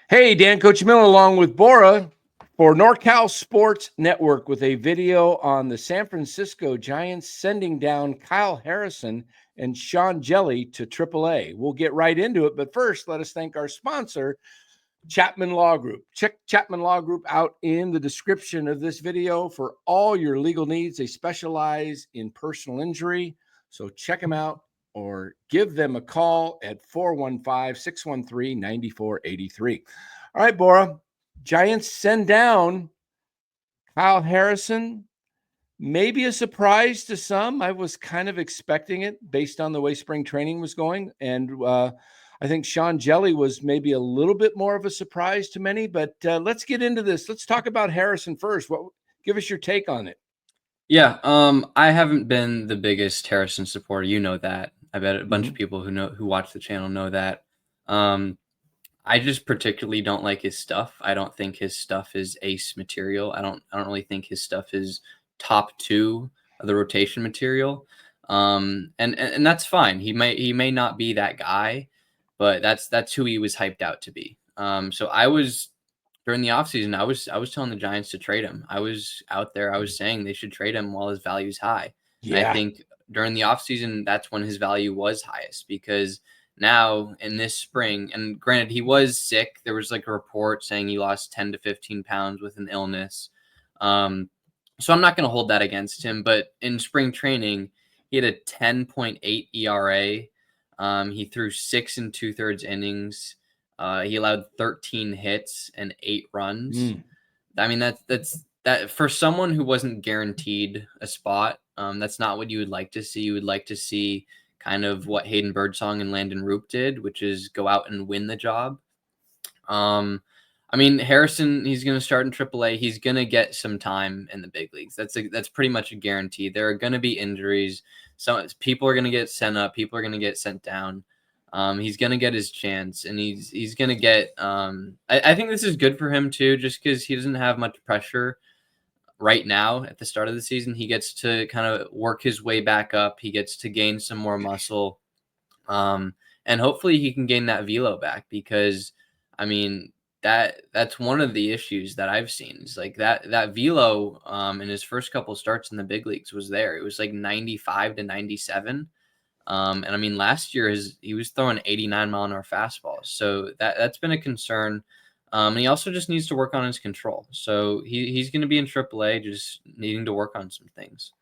Hey, Dan Coach Miller along with Bora for NorCal Sports Network with a video on the San Francisco Giants sending down Kyle Harrison and Sean Hjelle to AAA. We'll get right into it, but first, let us thank our sponsor, Chapman Law Group. Check Chapman Law Group out in the description of this video for all your legal needs. They specialize in personal injury, so check them out or give them a call at 415-613-9483. All right, Bora. Giants send down Kyle Harrison. Maybe a surprise to some. I was kind of expecting it based on the way spring training was going. And I think Sean Hjelle was maybe a little bit more of a surprise to many. But let's get into this. Let's talk about Harrison first. Give us your take on it. Yeah, I haven't been the biggest Harrison supporter. You know that. I bet a bunch of people who watch the channel know that. I just particularly don't like his stuff. I don't think his stuff is ace material. I don't really think his stuff is top 2 of the rotation material. And that's fine. He may not be that guy, but that's who he was hyped out to be. So I was during the offseason, I was telling the Giants to trade him. I was out there, I was saying they should trade him while his value is high. Yeah. And I think during the offseason, that's when his value was highest, because now in this spring, and granted, he was sick. There was like a report saying he lost 10 to 15 pounds with an illness. So I'm not going to hold that against him. But in spring training, he had a 10.8 ERA. He threw 6 2/3 innings. He allowed 13 hits and 8 runs. I mean, that for someone who wasn't guaranteed a spot, that's not what you would like to see. You would like to see kind of what Hayden Birdsong and Landon Roop did, which is go out and win the job. I mean, Harrison, he's going to start in AAA. He's going to get some time in the big leagues. That's pretty much a guarantee. There are going to be injuries. So people are going to get sent up. People are going to get sent down. He's going to get his chance, and he's going to get I think this is good for him too, just because he doesn't have much pressure right now at the start of the season. He gets to kind of work his way back up. He gets to gain some more muscle, and hopefully he can gain that velo back, because I mean that's one of the issues that I've seen is like that velo in his first couple starts in the big leagues was there. It was like 95 to 97. And I mean, last year he was throwing 89-mile-an-hour fastballs, so that's been a concern. And he also just needs to work on his control. So he's going to be in AAA, just needing to work on some things.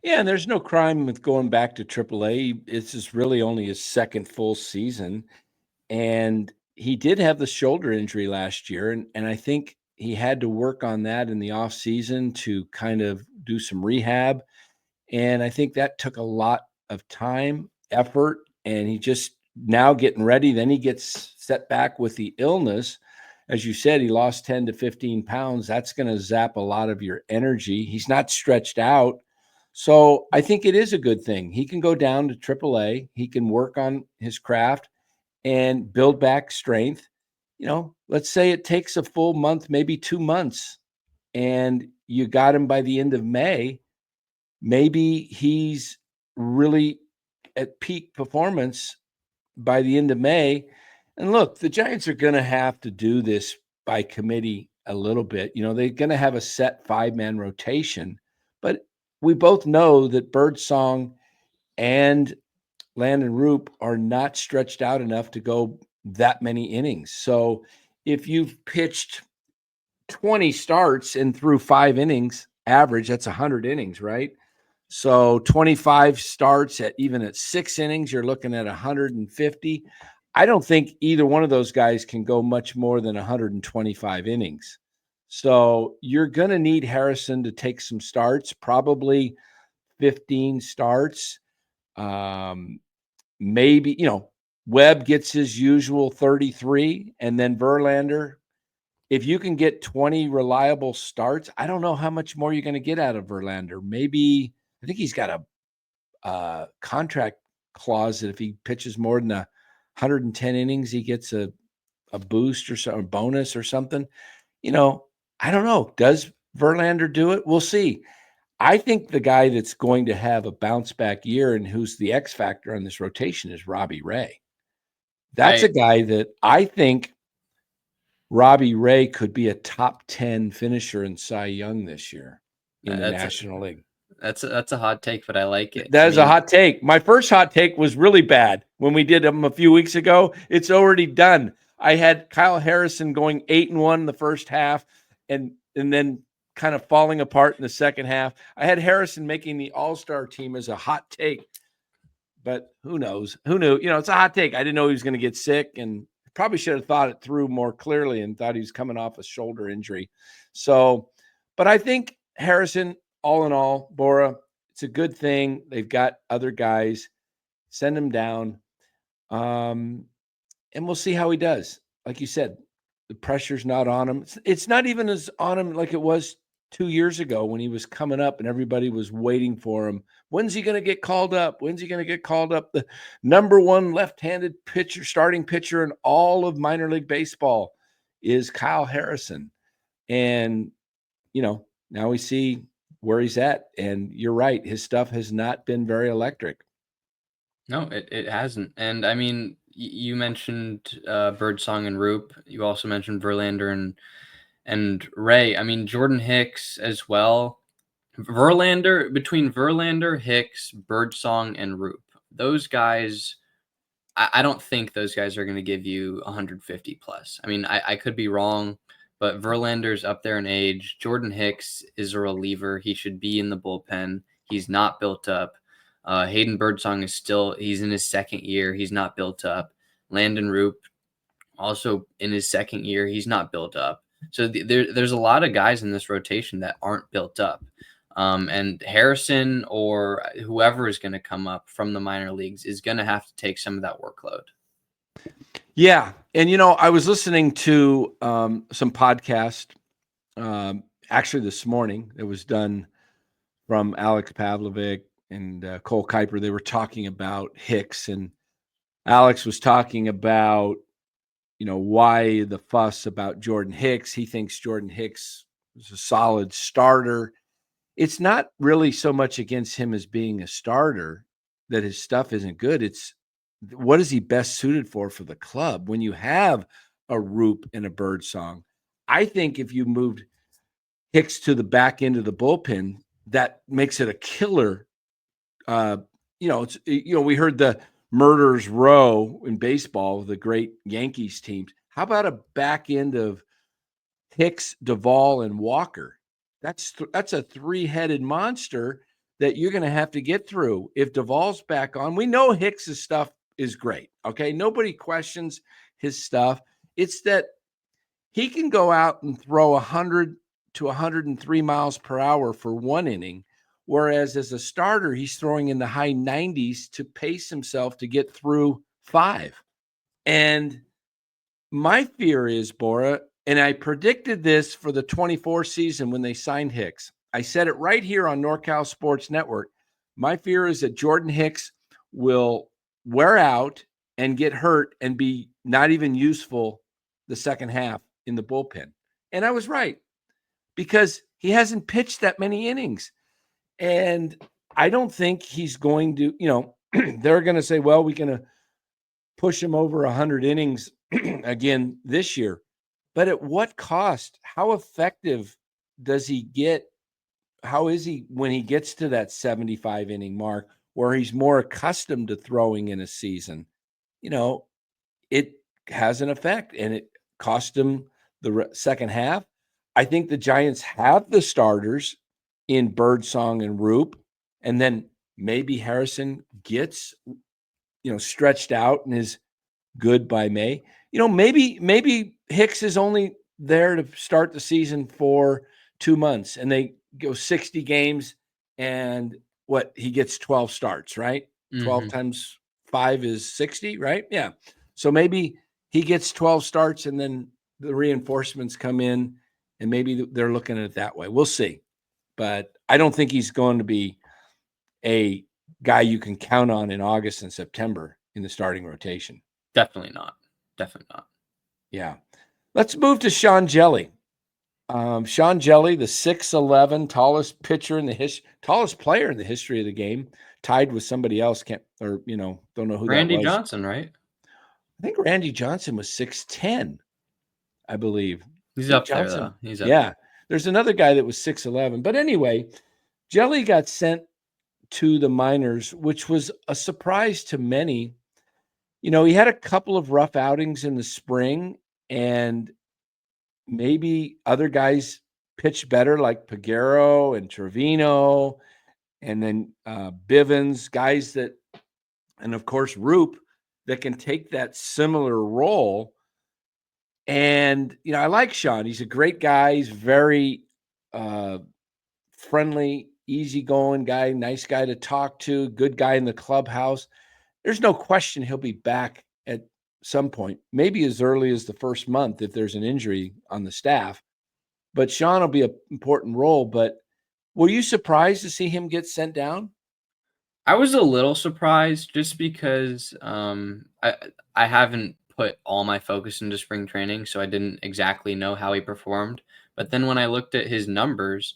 Yeah, and there's no crime with going back to AAA. It's just really only his second full season, and he did have the shoulder injury last year, and I think he had to work on that in the off season to kind of do some rehab, and I think that took a lot of time, effort, and he just now getting ready. Then he gets set back with the illness. As you said, he lost 10 to 15 pounds. That's going to zap a lot of your energy. He's not stretched out. So I think it is a good thing. He can go down to AAA. He can work on his craft and build back strength. Let's say it takes a full month, maybe 2 months, and you got him by the end of May. Maybe he's really at peak performance by the end of May. And look, the Giants are going to have to do this by committee a little bit. They're going to have a set 5-man rotation, but we both know that Birdsong and Landon Roop are not stretched out enough to go that many innings. So if you've pitched 20 starts and threw 5 innings average, that's 100 innings, right? So 25 starts at 6 innings, you're looking at 150. I don't think either one of those guys can go much more than 125 innings. So you're going to need Harrison to take some starts, probably 15 starts. Maybe, Webb gets his usual 33, and then Verlander. If you can get 20 reliable starts, I don't know how much more you're going to get out of Verlander. Maybe, I think he's got a contract clause that if he pitches more than 110 innings, he gets a boost or some bonus or something. I don't know. Does Verlander do it? We'll see. I think the guy that's going to have a bounce back year and who's the X factor on this rotation is Robbie Ray. That's a guy that I think Robbie Ray could be a top 10 finisher in Cy Young this year in the That's a, National League. that's a hot take, but I like it. That I is a mean, hot take. My first hot take was really bad when we did them a few weeks ago. It's already done. I had Kyle Harrison going 8-1 in the first half and then kind of falling apart in the second half. I had Harrison making the All-Star team as a hot take, but who knows? Who knew? It's a hot take. I didn't know he was going to get sick, and probably should have thought it through more clearly and thought he was coming off a shoulder injury. So, but I think Harrison, all in all, Bora, it's a good thing. They've got other guys. Send him down. And we'll see how he does. Like you said, the pressure's not on him. It's not even as on him like it was 2 years ago when he was coming up and everybody was waiting for him. When's he going to get called up? When's he going to get called up? The number one left-handed pitcher, starting pitcher in all of minor league baseball is Kyle Harrison. And, now we see where he's at. And you're right. His stuff has not been very electric. No, it hasn't. And I mean, you mentioned Birdsong and Roop. You also mentioned Verlander and Ray. I mean, Jordan Hicks as well. Between Verlander, Hicks, Birdsong, and Roop, those guys, I don't think those guys are going to give you 150 plus. I mean, I could be wrong, but Verlander's up there in age. Jordan Hicks is a reliever. He should be in the bullpen. He's not built up. Hayden Birdsong he's in his second year. He's not built up. Landon Roop, also in his second year. He's not built up. So there's a lot of guys in this rotation that aren't built up. And Harrison or whoever is going to come up from the minor leagues is going to have to take some of that workload. Yeah. And, I was listening to some podcast actually this morning. It was done from Alex Pavlovic and Cole Kuiper. They were talking about Hicks, and Alex was talking about, why the fuss about Jordan Hicks. He thinks Jordan Hicks is a solid starter. It's not really so much against him as being a starter that his stuff isn't good. It's what is he best suited for the club? When you have a Roop and a Birdsong, I think if you moved Hicks to the back end of the bullpen, that makes it a killer. We heard the murderers row in baseball, the great Yankees teams. How about a back end of Hicks, Duvall, and Walker? That's a three-headed monster that you're going to have to get through. If Duvall's back on, we know Hicks's stuff is great. Okay. Nobody questions his stuff. It's that he can go out and throw 100 to 103 miles per hour for one inning. Whereas as a starter, he's throwing in the high 90s to pace himself to get through 5. And my fear is, Bora, and I predicted this for the 24 season when they signed Hicks. I said it right here on NorCal Sports Network. My fear is that Jordan Hicks will wear out and get hurt and be not even useful the second half in the bullpen. And I was right, because he hasn't pitched that many innings. And I don't think he's going to, they're going to say, well, we're going to push him over 100 innings again this year. But at what cost? How effective does he get? How is he when he gets to that 75 inning mark where he's more accustomed to throwing in a season? It has an effect, and it cost him the second half. I think the Giants have the starters in Birdsong and Roop, and then maybe Harrison gets, stretched out and is good by May. Maybe Hicks is only there to start the season for 2 months, and they go 60 games, and he gets 12 starts, right? Mm-hmm. 12 times 5 is 60, right? Yeah. So maybe he gets 12 starts, and then the reinforcements come in, and maybe they're looking at it that way. We'll see. But I don't think he's going to be a guy you can count on in August and September in the starting rotation. Definitely not. Yeah. Let's move to Sean Hjelle. Sean Hjelle, the 6'11", tallest player in the history of the game, tied with somebody else. Don't know who Randy that was. Johnson, right? I think Randy Johnson was 6'10". I believe. He's Duke up there, Johnson. though. He's up Yeah. there. There's another guy that was 6'11". But anyway, Hjelle got sent to the minors, which was a surprise to many. You know, he had a couple of rough outings in the spring, and maybe other guys pitched better, like Peguero and Trevino, and then Bivens, guys that, and of course, Roop, that can take that similar role. And, you know, I like Sean. He's a great guy. He's very friendly, easygoing guy, nice guy to talk to, good guy in the clubhouse. There's no question he'll be back at some point, maybe as early as the first month if there's an injury on the staff. But Sean will be an important role. But were you surprised to see him get sent down? I was a little surprised just because I haven't put all my focus into spring training, so I didn't exactly know how he performed. But then when I looked at his numbers,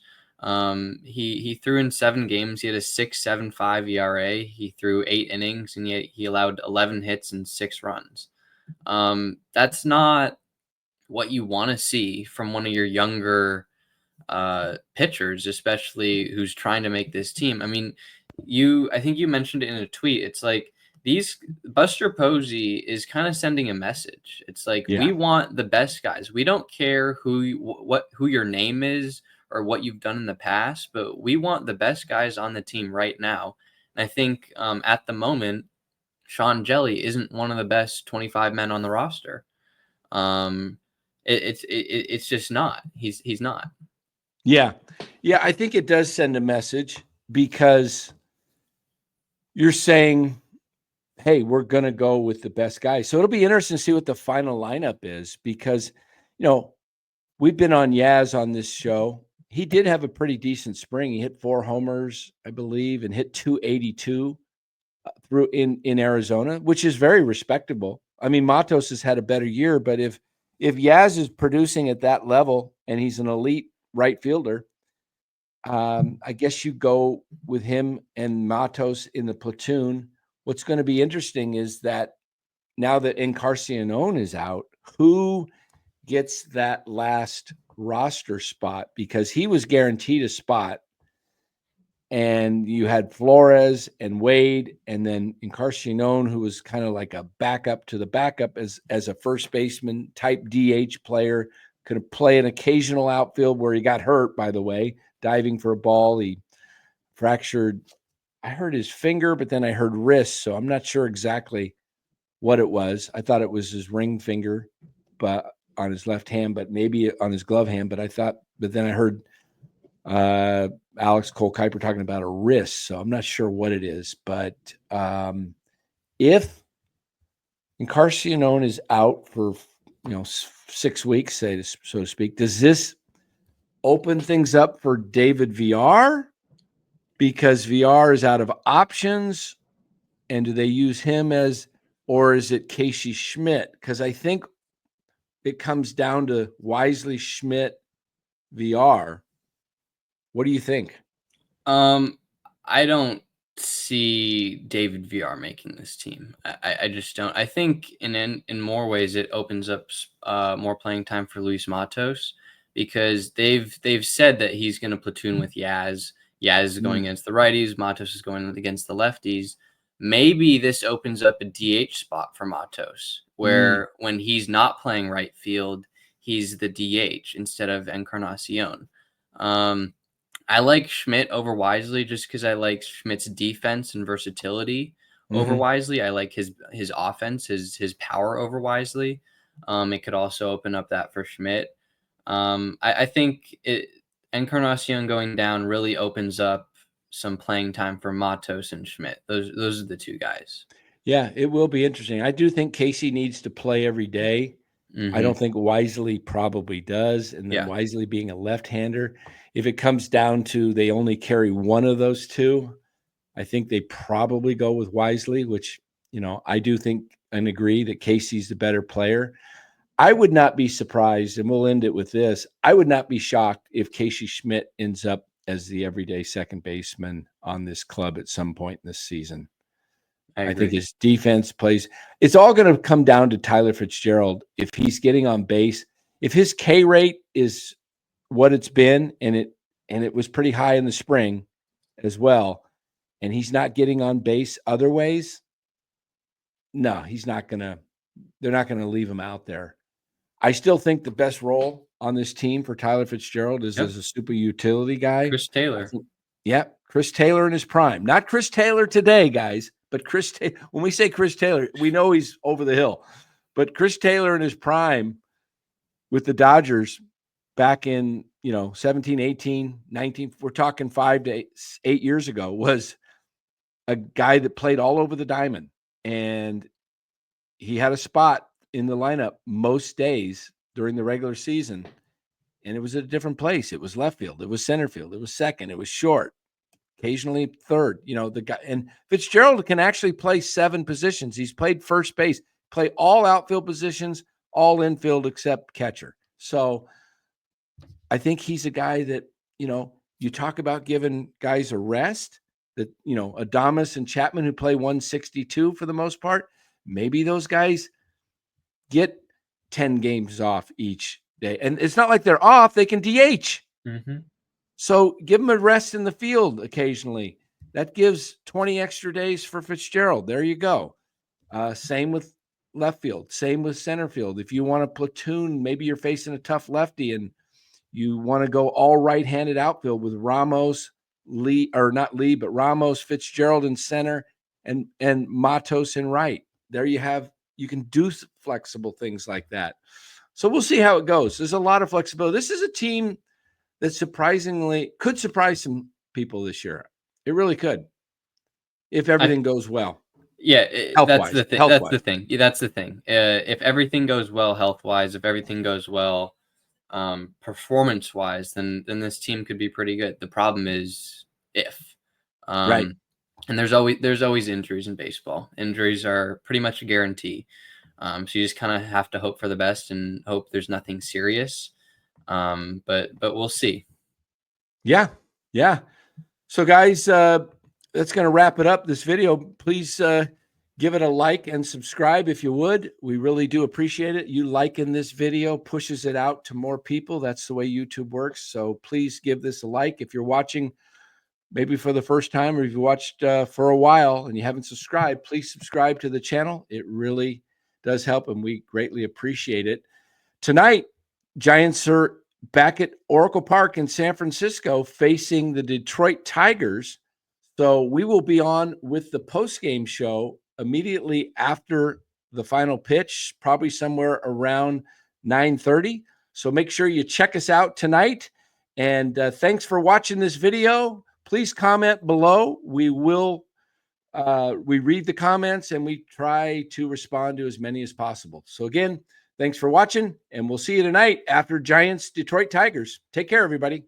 he threw in 7 games. He had a 6.75 ERA. He threw 8 innings, and he allowed 11 hits and 6 runs. That's not what you want to see from one of your younger pitchers, especially who's trying to make this team. I mean, I think you mentioned it in a tweet. It's like Buster Posey is kind of sending a message. It's like, we want the best guys. We don't care who your name is or what you've done in the past, but we want the best guys on the team right now. And I think at the moment, Sean Hjelle isn't one of the best 25 men on the roster. It's just not. He's not. Yeah. I think it does send a message because you're saying, hey, we're going to go with the best guy. So it'll be interesting to see what the final lineup is because, you know, we've been on Yaz on this show. He did have a pretty decent spring. He hit 4 homers, I believe, and hit 282 through in Arizona, which is very respectable. I mean, Matos has had a better year, but if Yaz is producing at that level and he's an elite right fielder, I guess you go with him and Matos in the platoon. What's going to be interesting is that now that Encarnacion is out, who gets that last roster spot? Because he was guaranteed a spot. And you had Flores and Wade, and then Encarnacion, who was kind of like a backup to the backup as a first baseman type DH player, could play an occasional outfield where he got hurt, by the way, diving for a ball. He fractured, I heard his finger, but then I heard wrist, so I'm not sure exactly what it was. I thought it was his ring finger, but on his left hand, but maybe on his glove hand. But then I heard Alex Cole Kuiper talking about a wrist, so I'm not sure what it is. But if Encarnacion is out for 6 weeks, so to speak, does this open things up for David VR? Because VR is out of options, and do they use him or is it Casey Schmidt? Because I think it comes down to Wisely, Schmidt, VR. What do you think? I don't see David VR making this team. I just don't. I think in more ways it opens up more playing time for Luis Matos because they've said that he's going to platoon with Yaz. Yaz is going against the righties. Matos is going against the lefties. Maybe this opens up a DH spot for Matos, where when he's not playing right field, he's the DH instead of Encarnacion. I like Schmidt over Wisely just because I like Schmidt's defense and versatility over Wisely. I like his offense, his power over Wisely. It could also open up that for Schmidt. I think Encarnacion going down really opens up some playing time for Matos and Schmidt. Those are the 2 guys. Yeah, it will be interesting. I do think Casey needs to play every day. I don't think Wisely probably does. And then Wisely being a left-hander, if it comes down to they only carry one of those 2, I think they probably go with Wisely, which, I do think and agree that Casey's the better player. I would not be surprised, and we'll end it with this. I would not be shocked if Casey Schmidt ends up as the everyday second baseman on this club at some point in this season. I think his defense plays. It's all going to come down to Tyler Fitzgerald. If he's getting on base, if his K rate is what it's been, and it was pretty high in the spring as well, and he's not getting on base other ways, no, they're not gonna leave him out there. I still think the best role on this team for Tyler Fitzgerald is as a super utility guy. Chris Taylor. Chris Taylor in his prime. Not Chris Taylor today, guys, but when we say Chris Taylor, we know he's over the hill. But Chris Taylor in his prime with the Dodgers back in, 17, 18, 19, we're talking 5 to 8 years ago, was a guy that played all over the diamond. And he had a spot in the lineup most days during the regular season, and it was at a different place. It was left field, it was center field, it was second, it was short, occasionally third. The guy, and Fitzgerald can actually play 7 positions. He's played first base, play all outfield positions, all infield except catcher. So I think he's a guy that, you talk about giving guys a rest, that, Adames and Chapman, who play 162 for the most part, maybe those guys get 10 games off each day. And it's not like they're off, they can DH. Mm-hmm. So give them a rest in the field occasionally. That gives 20 extra days for Fitzgerald. There you go. Same with left field, same with center field. If you want to platoon, maybe you're facing a tough lefty and you want to go all right-handed outfield with Ramos, Ramos, Fitzgerald in center, and Matos in right. There you can do flexible things like that. So we'll see how it goes. There's a lot of flexibility. This is a team that surprisingly could surprise some people this year. It really could, if everything goes well. Yeah, that's the thing. That's the thing. Yeah, that's the thing. If everything goes well health-wise, if everything goes well performance-wise, then this team could be pretty good. The problem is if. Right. And there's always injuries in baseball. Injuries are pretty much a guarantee. So you just kind of have to hope for the best and hope there's nothing serious. But we'll see. Yeah. So guys, that's going to wrap it up. This video, please give it a like and subscribe if you would. We really do appreciate it. You liking this video pushes it out to more people. That's the way YouTube works. So please give this a like. If you're watching maybe for the first time, or if you watched for a while and you haven't subscribed, please subscribe to the channel. It really does help, and we greatly appreciate it. Tonight, Giants are back at Oracle Park in San Francisco facing the Detroit Tigers. So we will be on with the post-game show immediately after the final pitch, probably somewhere around 9:30. So make sure you check us out tonight. And thanks for watching this video. Please comment below. We read the comments and we try to respond to as many as possible. So again, thanks for watching, and we'll see you tonight after Giants Detroit Tigers. Take care, everybody.